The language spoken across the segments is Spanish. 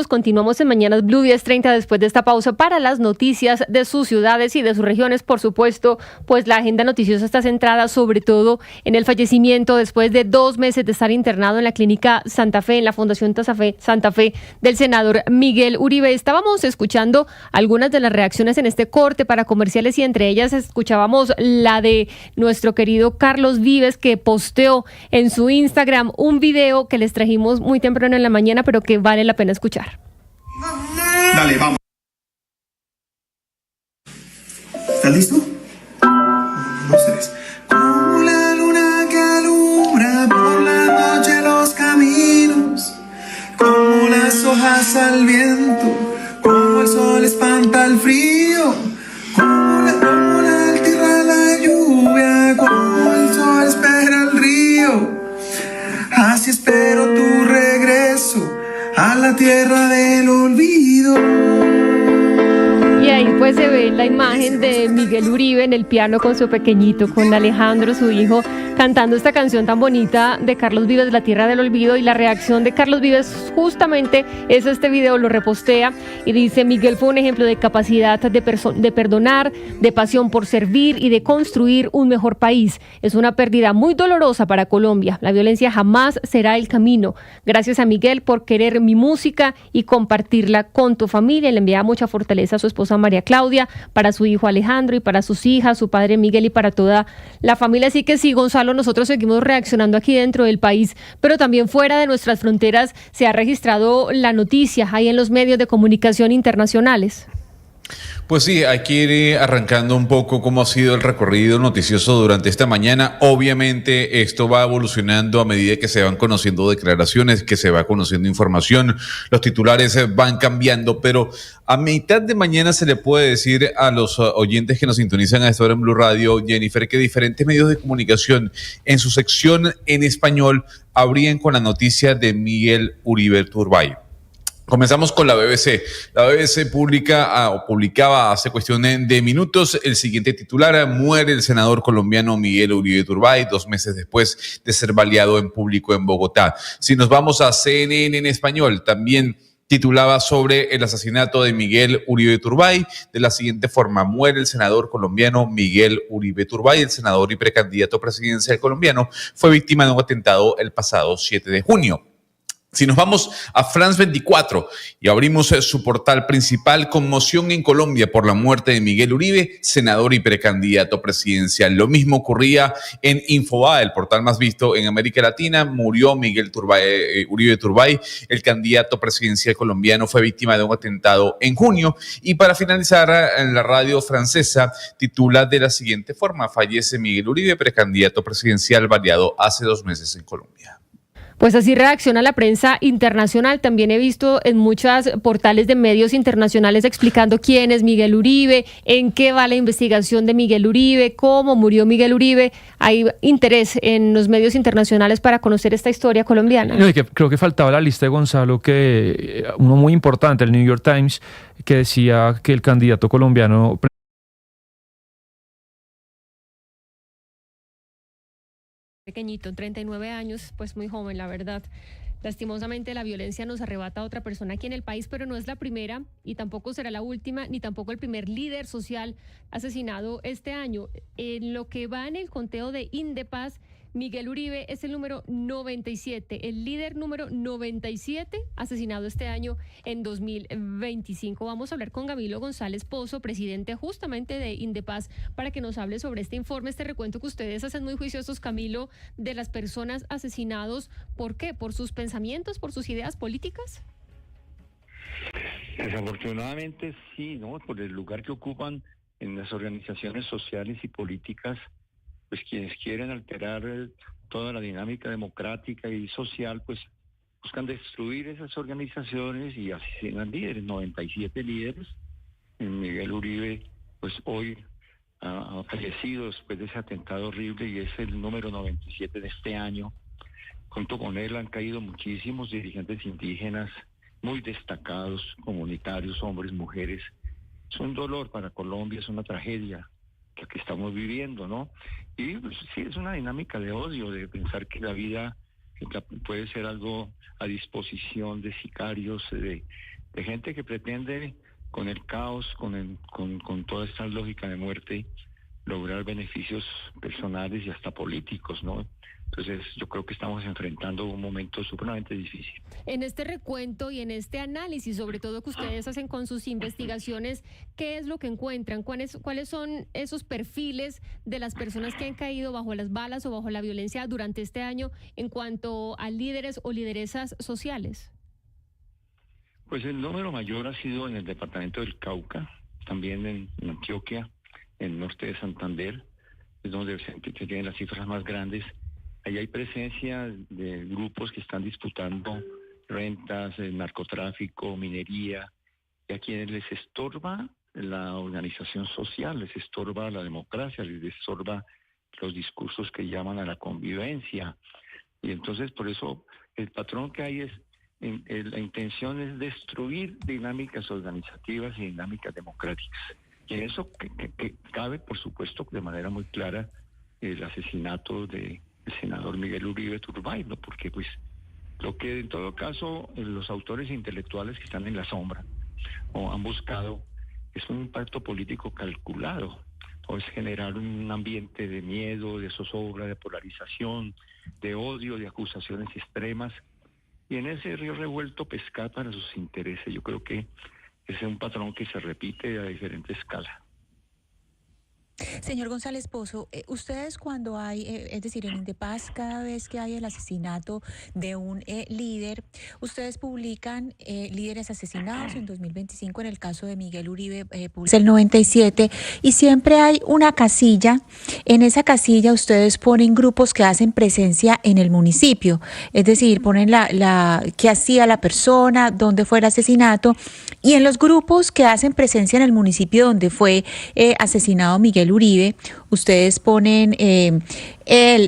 Continuamos en Mañanas Blue 10:30 después de esta pausa para las noticias de sus ciudades y de sus regiones. Por supuesto, pues la agenda noticiosa está centrada sobre todo en el fallecimiento después de 2 meses de estar internado en la clínica Santa Fe, en la Fundación Santa Fe del senador Miguel Uribe. Estábamos escuchando algunas de las reacciones en este corte para comerciales y entre ellas escuchábamos la de nuestro querido Carlos Vives, que posteó en su Instagram un video que les trajimos muy temprano en la mañana, pero que vale la pena escuchar. Dale, vamos. ¿Estás listo? 1, 2, 3. Como la luna que alumbra por la noche los caminos, como las hojas al viento, como el sol espanta el frío, como la tierra la lluvia, como el sol espera el río. Así espero tu regreso a la tierra del olvido. Y ahí pues se ve la imagen de Miguel Uribe en el piano con su pequeñito, con Alejandro, su hijo, cantando esta canción tan bonita de Carlos Vives, La Tierra del Olvido. Y la reacción de Carlos Vives justamente es este video, lo repostea y dice: Miguel fue un ejemplo de capacidad de perdonar, de pasión por servir y de construir un mejor país. Es una pérdida muy dolorosa para Colombia. La violencia jamás será el camino. Gracias a Miguel por querer mi música y compartirla con tu familia. Le envía mucha fortaleza a su esposa María Claudia, para su hijo Alejandro y para sus hijas, su padre Miguel y para toda la familia. Así que sí, Gonzalo, nosotros seguimos reaccionando aquí dentro del país, pero también fuera de nuestras fronteras se ha registrado la noticia ahí en los medios de comunicación internacionales. Pues sí, hay que ir arrancando un poco cómo ha sido el recorrido noticioso durante esta mañana. Obviamente esto va evolucionando a medida que se van conociendo declaraciones, que se va conociendo información, los titulares van cambiando, pero a mitad de mañana se le puede decir a los oyentes que nos sintonizan a esta hora en Blue Radio, Jennifer, que diferentes medios de comunicación en su sección en español abrían con la noticia de Miguel Uribe Turbay. Comenzamos con la BBC. La BBC publicaba hace cuestión de minutos el siguiente titular: muere el senador colombiano Miguel Uribe Turbay 2 meses después de ser baleado en público en Bogotá. Si nos vamos a CNN en español, también titulaba sobre el asesinato de Miguel Uribe Turbay de la siguiente forma: muere el senador colombiano Miguel Uribe Turbay. El senador y precandidato presidencial colombiano fue víctima de un atentado el pasado 7 de junio. Si nos vamos a France 24 y abrimos su portal principal: conmoción en Colombia por la muerte de Miguel Uribe, senador y precandidato presidencial. Lo mismo ocurría en Infobae, el portal más visto en América Latina. Murió Miguel Uribe Turbay, el candidato presidencial colombiano, fue víctima de un atentado en junio. Y para finalizar, en la radio francesa titula de la siguiente forma: fallece Miguel Uribe, precandidato presidencial, baleado hace 2 meses en Colombia. Pues así reacciona la prensa internacional. También he visto en muchos portales de medios internacionales explicando quién es Miguel Uribe, en qué va la investigación de Miguel Uribe, cómo murió Miguel Uribe. Hay interés en los medios internacionales para conocer esta historia colombiana. No, y que creo que faltaba la lista de Gonzalo, que uno muy importante, el New York Times, que decía que el candidato colombiano Pequeñito, 39 años, pues muy joven, la verdad. Lastimosamente la violencia nos arrebata a otra persona aquí en el país, pero no es la primera y tampoco será la última, ni tampoco el primer líder social asesinado este año. En lo que va en el conteo de Indepaz, Miguel Uribe es el número 97, el líder número 97 asesinado este año en 2025. Vamos a hablar con Camilo González Pozo, presidente justamente de Indepaz, para que nos hable sobre este informe, este recuento que ustedes hacen muy juiciosos, Camilo, de las personas asesinados. ¿Por qué? ¿Por sus pensamientos, por sus ideas políticas? Desafortunadamente sí, ¿no? Por el lugar que ocupan en las organizaciones sociales y políticas, pues quienes quieren alterar toda la dinámica democrática y social, pues buscan destruir esas organizaciones y asesinan líderes, 97 líderes. Miguel Uribe, pues hoy ha fallecido después de ese atentado horrible y es el número 97 de este año. Junto con él han caído muchísimos dirigentes indígenas muy destacados, comunitarios, hombres, mujeres. Es un dolor para Colombia, es una tragedia la que estamos viviendo, ¿no? Y pues, sí, es una dinámica de odio, de pensar que la vida puede ser algo a disposición de sicarios, de gente que pretende con el caos, con toda esta lógica de muerte, lograr beneficios personales y hasta políticos, ¿no? Entonces yo creo que estamos enfrentando un momento supremamente difícil. En este recuento y en este análisis, sobre todo que ustedes hacen con sus investigaciones, ¿qué es lo que encuentran? ¿Cuáles son esos perfiles de las personas que han caído bajo las balas o bajo la violencia durante este año en cuanto a líderes o lideresas sociales? Pues el número mayor ha sido en el departamento del Cauca, también en Antioquia, en el norte de Santander, es donde se tienen las cifras más grandes. Ahí hay presencia de grupos que están disputando rentas, narcotráfico, minería, y a quienes les estorba la organización social, les estorba la democracia, les estorba los discursos que llaman a la convivencia. Y entonces por eso el patrón que hay es, la intención es destruir dinámicas organizativas y dinámicas democráticas. Y en eso que cabe, por supuesto, de manera muy clara, el asesinato del senador Miguel Uribe Turbay, ¿no? Porque pues lo que en todo caso los autores intelectuales que están en la sombra o han buscado es un impacto político calculado, o es generar un ambiente de miedo, de zozobra, de polarización, de odio, de acusaciones extremas, y en ese río revuelto pescar para sus intereses. Yo creo que ese es un patrón que se repite a diferente escala. Señor González Pozo, ustedes cuando hay, es decir, en Indepaz, cada vez que hay el asesinato de un líder, ustedes publican líderes asesinados. En 2025, en el caso de Miguel Uribe, publica el 97, y siempre hay una casilla. En esa casilla ustedes ponen grupos que hacen presencia en el municipio, es decir, ponen qué hacía la persona, dónde fue el asesinato, y en los grupos que hacen presencia en el municipio donde fue asesinado Miguel Uribe, ustedes ponen el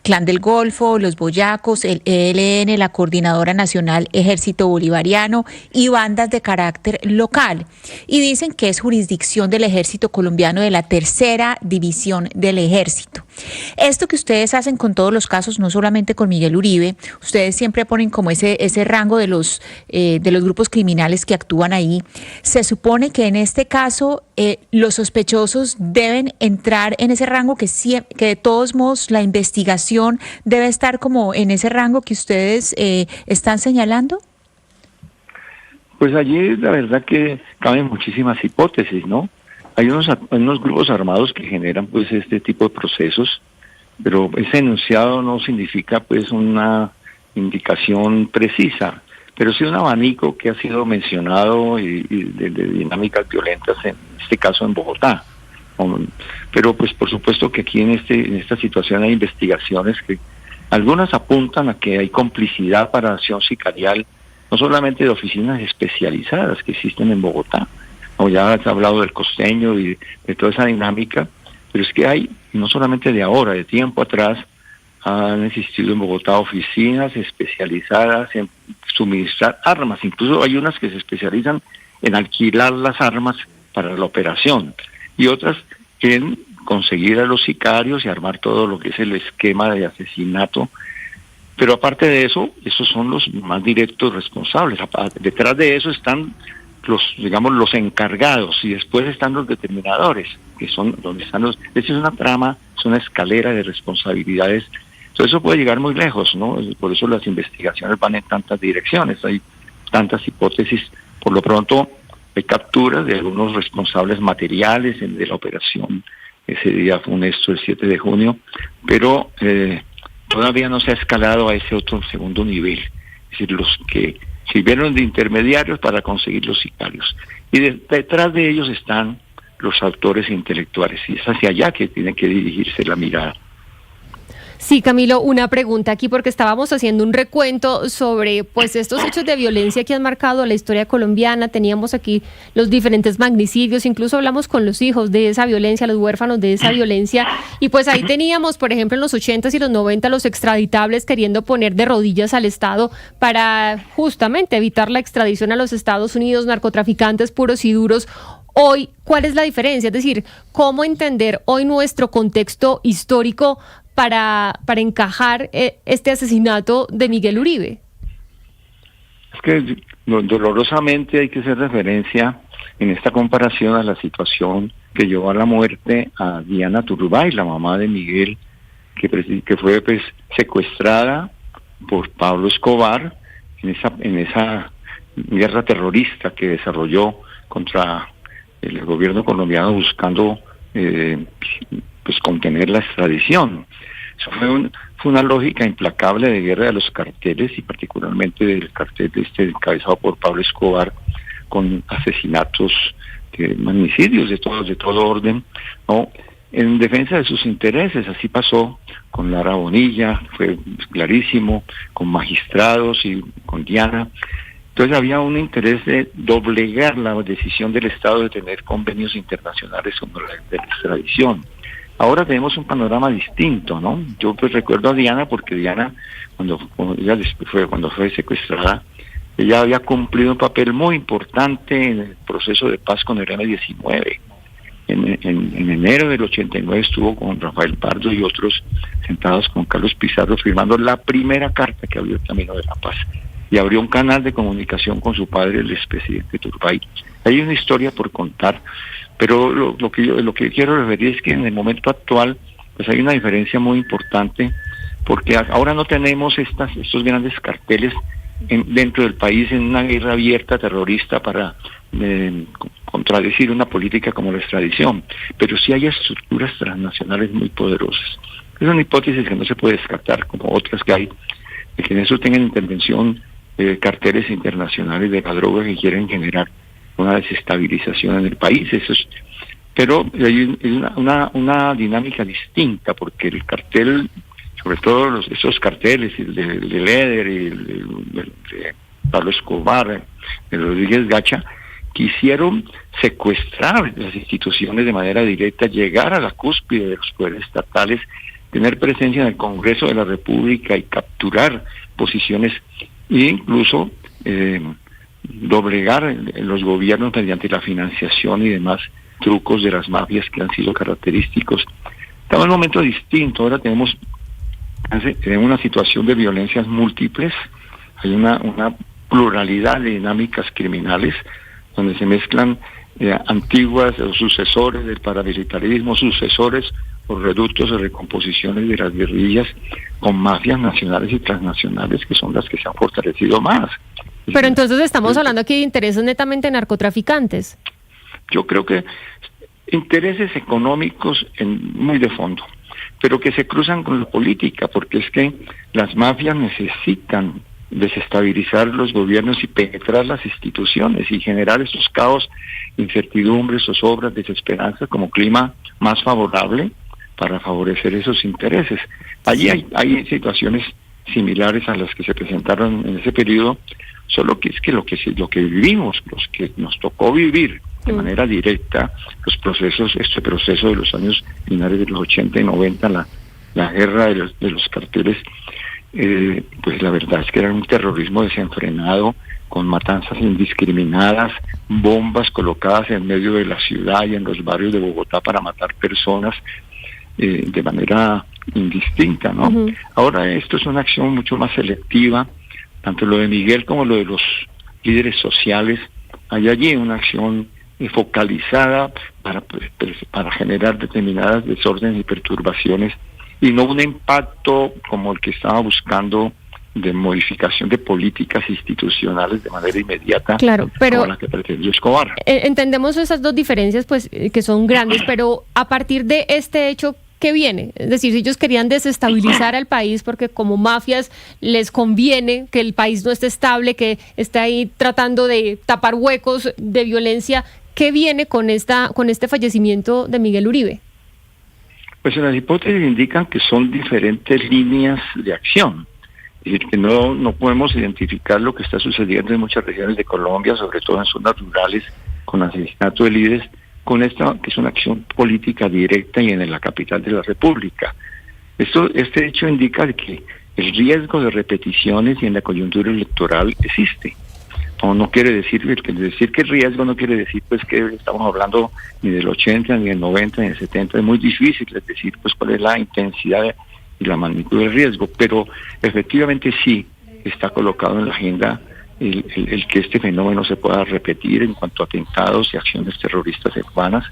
Clan del Golfo, los Boyacos, el ELN, la Coordinadora Nacional Ejército Bolivariano y bandas de carácter local. Y dicen que es jurisdicción del Ejército Colombiano, de la 3ª División del Ejército. Esto que ustedes hacen con todos los casos, no solamente con Miguel Uribe, ustedes siempre ponen como ese rango de los grupos criminales que actúan ahí. Se supone que en este caso los sospechosos deben entrar en ese rango, que de todos modos la investigación debe estar como en ese rango que ustedes están señalando. Pues allí la verdad que caben muchísimas hipótesis, ¿no? Hay unos grupos armados que generan pues este tipo de procesos, pero ese enunciado no significa pues una indicación precisa, pero sí un abanico que ha sido mencionado y de dinámicas violentas, en este caso en Bogotá. Pero pues por supuesto que aquí en esta situación hay investigaciones que algunas apuntan a que hay complicidad para acción sicarial, no solamente de oficinas especializadas que existen en Bogotá, o ya se ha hablado del costeño y de toda esa dinámica, pero es que hay, no solamente de ahora, de tiempo atrás, han existido en Bogotá oficinas especializadas en suministrar armas, incluso hay unas que se especializan en alquilar las armas para la operación, y otras en conseguir a los sicarios y armar todo lo que es el esquema de asesinato. Pero aparte de eso, esos son los más directos responsables. Detrás de eso están los encargados, y después están los determinadores, que son donde están los... Esa es una trama, es una escalera de responsabilidades. Entonces eso puede llegar muy lejos, ¿no? Por eso las investigaciones van en tantas direcciones, hay tantas hipótesis. Por lo pronto hay capturas de algunos responsables materiales de la operación. Ese día funesto, el 7 de junio, pero todavía no se ha escalado a ese otro segundo nivel, es decir, los que sirvieron de intermediarios para conseguir los sicarios. Y detrás de ellos están los autores intelectuales, y es hacia allá que tiene que dirigirse la mirada. Sí, Camilo, una pregunta aquí, porque estábamos haciendo un recuento sobre pues estos hechos de violencia que han marcado la historia colombiana. Teníamos aquí los diferentes magnicidios, incluso hablamos con los hijos de esa violencia, los huérfanos de esa violencia, y pues ahí teníamos, por ejemplo, en los 80s y los 90 los extraditables queriendo poner de rodillas al Estado para justamente evitar la extradición a los Estados Unidos, narcotraficantes puros y duros. Hoy, ¿cuál es la diferencia? Es decir, ¿cómo entender hoy nuestro contexto histórico para encajar este asesinato de Miguel Uribe? Es que dolorosamente hay que hacer referencia en esta comparación a la situación que llevó a la muerte a Diana Turbay, la mamá de Miguel, que fue pues secuestrada por Pablo Escobar en esa guerra terrorista que desarrolló contra el gobierno colombiano buscando pues contener la extradición. Eso fue una lógica implacable de guerra de los carteles y particularmente del cartel encabezado por Pablo Escobar, con asesinatos, magnicidios de todo orden, ¿no? En defensa de sus intereses. Así pasó con Lara Bonilla, fue clarísimo, con magistrados y con Diana. Entonces había un interés de doblegar la decisión del Estado de tener convenios internacionales sobre la extradición. Ahora tenemos un panorama distinto, ¿no? Yo pues recuerdo a Diana porque Diana, cuando fue secuestrada, ella había cumplido un papel muy importante en el proceso de paz con el M-19. En enero del 89 estuvo con Rafael Pardo y otros sentados con Carlos Pizarro firmando la primera carta que abrió el camino de la paz y abrió un canal de comunicación con su padre, el expresidente Turbay. Hay una historia por contar, pero lo que quiero referir es que en el momento actual pues hay una diferencia muy importante, porque ahora no tenemos estos grandes carteles dentro del país en una guerra abierta terrorista para contradecir una política como la extradición, pero sí hay estructuras transnacionales muy poderosas. Es una hipótesis que no se puede descartar, como otras que hay, de que en eso tengan intervención carteles internacionales de la droga que quieren generar una desestabilización en el país. Pero hay una dinámica distinta, porque el cartel, sobre todo esos carteles, el de Leder y el de Pablo Escobar, de Rodríguez Gacha, quisieron secuestrar las instituciones de manera directa, llegar a la cúspide de los poderes estatales, tener presencia en el Congreso de la República y capturar posiciones e incluso doblegar los gobiernos mediante la financiación y demás trucos de las mafias que han sido característicos. Estamos en un momento distinto. Ahora tenemos una situación de violencias múltiples, hay una pluralidad de dinámicas criminales donde se mezclan antiguas sucesores del paramilitarismo, sucesores o reductos de recomposiciones de las guerrillas, con mafias nacionales y transnacionales que son las que se han fortalecido más. Pero entonces estamos hablando aquí de intereses netamente narcotraficantes. Yo creo que intereses económicos muy de fondo, pero que se cruzan con la política, porque es que las mafias necesitan desestabilizar los gobiernos y penetrar las instituciones y generar esos caos, incertidumbres, zozobras, desesperanza como clima más favorable para favorecer esos intereses. Allí hay situaciones similares a las que se presentaron en ese periodo, solo que es que lo que vivimos, los que nos tocó vivir de manera directa este proceso de los años finales de los 80 y 90, la guerra de los carteles, pues la verdad es que era un terrorismo desenfrenado, con matanzas indiscriminadas, bombas colocadas en medio de la ciudad y en los barrios de Bogotá para matar personas de manera indistinta, ¿no? Uh-huh. Ahora esto es una acción mucho más selectiva, tanto lo de Miguel como lo de los líderes sociales. Hay allí una acción focalizada para generar determinadas desórdenes y perturbaciones, y no un impacto como el que estaba buscando de modificación de políticas institucionales de manera inmediata, claro, pero como la que pretendió Escobar. Entendemos esas dos diferencias, pues, que son grandes, pero a partir de este hecho, ¿qué viene? Es decir, si ellos querían desestabilizar al país porque como mafias les conviene que el país no esté estable, que esté ahí tratando de tapar huecos de violencia, ¿qué viene con este fallecimiento de Miguel Uribe? Pues las hipótesis indican que son diferentes líneas de acción. Es decir, que no podemos identificar lo que está sucediendo en muchas regiones de Colombia, sobre todo en zonas rurales, con asesinato de líderes, con esta que es una acción política directa y en la capital de la República. Este hecho indica que el riesgo de repeticiones y en la coyuntura electoral existe. No quiere decir que el riesgo no quiere decir pues que estamos hablando ni del 80, ni del 90, ni del 70, es muy difícil, es decir, pues cuál es la intensidad y la magnitud del riesgo, pero efectivamente sí está colocado en la agenda el que este fenómeno se pueda repetir en cuanto a atentados y acciones terroristas urbanas,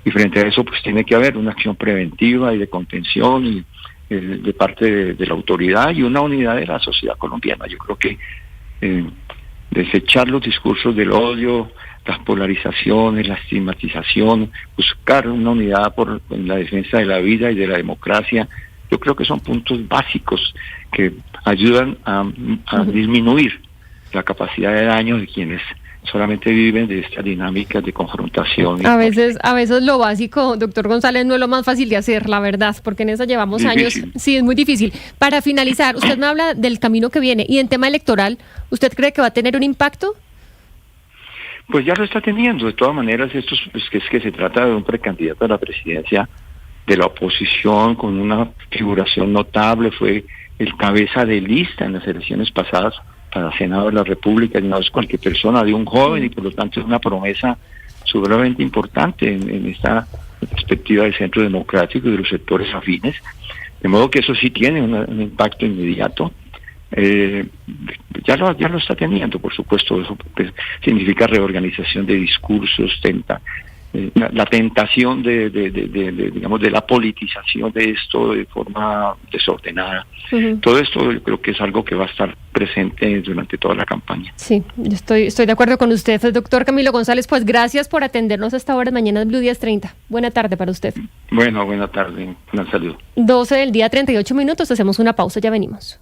y frente a eso pues tiene que haber una acción preventiva y de contención y de parte de la autoridad y una unidad de la sociedad colombiana. Yo creo que desechar los discursos del odio, las polarizaciones, la estigmatización, buscar una unidad en la defensa de la vida y de la democracia, yo creo que son puntos básicos que ayudan a disminuir la capacidad de daño de quienes solamente viven de estas dinámicas de confrontación. A veces lo básico, doctor González, no es lo más fácil de hacer, la verdad, porque en eso llevamos difícil. años. Sí, es muy difícil. Para finalizar, usted me habla del camino que viene y en tema electoral, ¿usted cree que va a tener un impacto? Pues ya lo está teniendo. De todas maneras, esto es que se trata de un precandidato a la presidencia de la oposición con una figuración notable, fue el cabeza de lista en las elecciones pasadas para Senado de la República, y no es cualquier persona, de un joven, y por lo tanto es una promesa sumamente importante en esta perspectiva del centro democrático y de los sectores afines, de modo que eso sí tiene un impacto inmediato. Ya lo está teniendo, por supuesto. Eso significa reorganización de discursos, la tentación de la politización de esto de forma desordenada. Todo esto yo creo que es algo que va a estar presente durante toda la campaña. Sí, yo estoy de acuerdo con usted, doctor Camilo González. Pues gracias por atendernos hasta ahora, mañana Blue 10:30. Buena tarde para usted. Bueno, buena tarde, un saludo. 12 del día, 38 minutos, hacemos una pausa, ya venimos.